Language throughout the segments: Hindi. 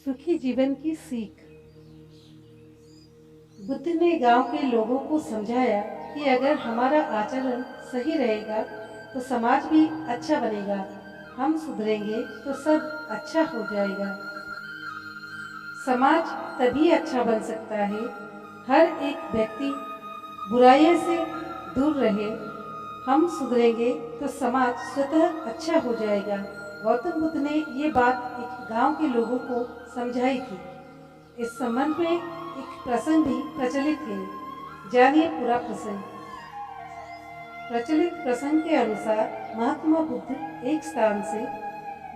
सुखी जीवन की सीख। बुद्ध ने गांव के लोगों को समझाया कि अगर हमारा आचरण सही रहेगा तो समाज भी अच्छा बनेगा। हम सुधरेंगे तो सब अच्छा हो जाएगा। समाज तभी अच्छा बन सकता है हर एक व्यक्ति बुराइयों से दूर रहे। हम सुधरेंगे तो समाज स्वतः अच्छा हो जाएगा। गौतम बुद्ध ने ये बात एक गांव के लोगों को समझाई थी। इस संबंध में एक प्रसंग भी प्रचलित है। जानिए पूरा प्रसंग। प्रचलित प्रसंग के अनुसार महात्मा बुद्ध एक स्थान से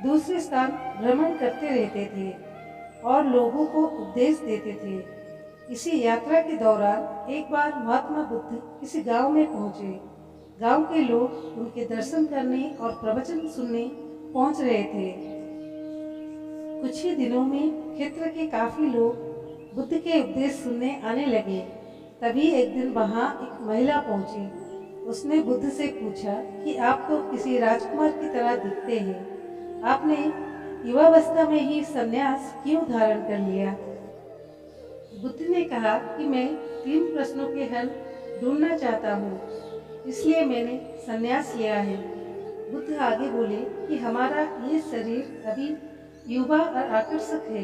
दूसरे स्थान भ्रमण करते रहते थे और लोगों को उपदेश देते थे। इसी यात्रा के दौरान एक बार महात्मा बुद्ध किसी गांव में पहुंचे। गांव के लोग उनके दर्शन करने और प्रवचन सुनने पहुंच रहे थे। कुछ ही दिनों में क्षेत्र के काफी लोग बुद्ध के उपदेश सुनने आने लगे। तभी एक दिन वहां एक महिला पहुंची। उसने बुद्ध से पूछा कि आप तो किसी राजकुमार की तरह दिखते हैं, आपने युवावस्था में ही संन्यास क्यों धारण कर लिया? बुद्ध ने कहा कि मैं 3 प्रश्नों के हल ढूंढना चाहता हूँ, इसलिए मैंने संन्यास लिया है। बुद्ध आगे बोले कि हमारा ये शरीर अभी युवा और आकर्षक है,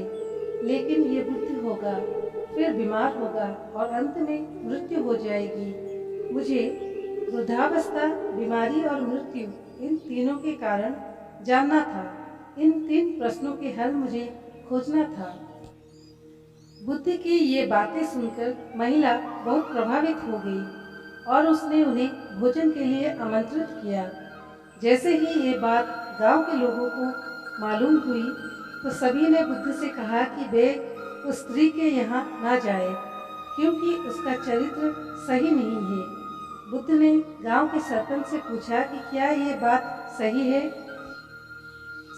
लेकिन ये बुद्ध होगा, फिर बीमार होगा और अंत में मृत्यु हो जाएगी। मुझे वृद्धावस्था, बीमारी और मृत्यु, इन तीनों के कारण जानना था। इन 3 प्रश्नों के हल मुझे खोजना था। बुद्ध की ये बातें सुनकर महिला बहुत प्रभावित हो गई और उसने उन्हें भोजन के लिए आमंत्रित किया। जैसे ही ये बात गांव के लोगों को मालूम हुई तो सभी ने बुद्ध से कहा कि वे उस स्त्री के यहाँ ना जाए, क्योंकि उसका चरित्र सही नहीं है। बुद्ध ने गांव के सरपंच से पूछा कि क्या ये बात सही है।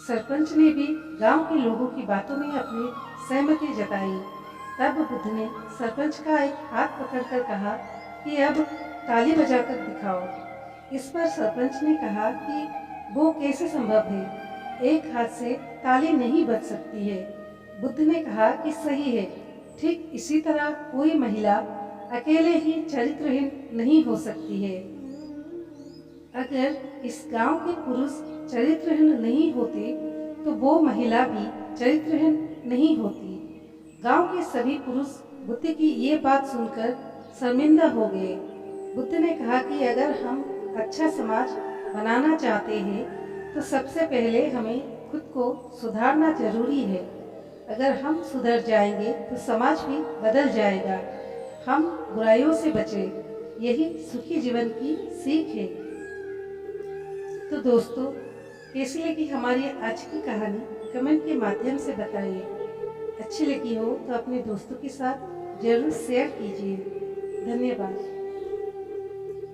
सरपंच ने भी गांव के लोगों की बातों में अपनी सहमति जताई। तब बुद्ध ने सरपंच का एक हाथ पकड़कर कहा कि अब ताली बजाकर दिखाओ। इस पर सरपंच ने कहा कि वो कैसे संभव है, एक हाथ से ताली नहीं बज सकती है। बुद्ध ने कहा कि सही है। ठीक इसी तरह कोई महिला अकेले ही चरित्रहीन नहीं हो सकती है। अगर इस गांव के पुरुष चरित्रहीन नहीं होते तो वो महिला भी चरित्रहीन नहीं होती। गांव के सभी पुरुष बुद्ध की ये बात सुनकर शर्मिंदा हो गए। बुद्ध ने कहा कि अगर हम अच्छा समाज बनाना चाहते हैं तो सबसे पहले हमें खुद को सुधारना जरूरी है। अगर हम सुधर जाएंगे तो समाज भी बदल जाएगा। हम बुराइयों से बचें, यही सुखी जीवन की सीख है। तो दोस्तों, कैसी लगी हमारी आज की कहानी कमेंट के माध्यम से बताइए। अच्छी लगी हो तो अपने दोस्तों के साथ जरूर शेयर कीजिए। धन्यवाद।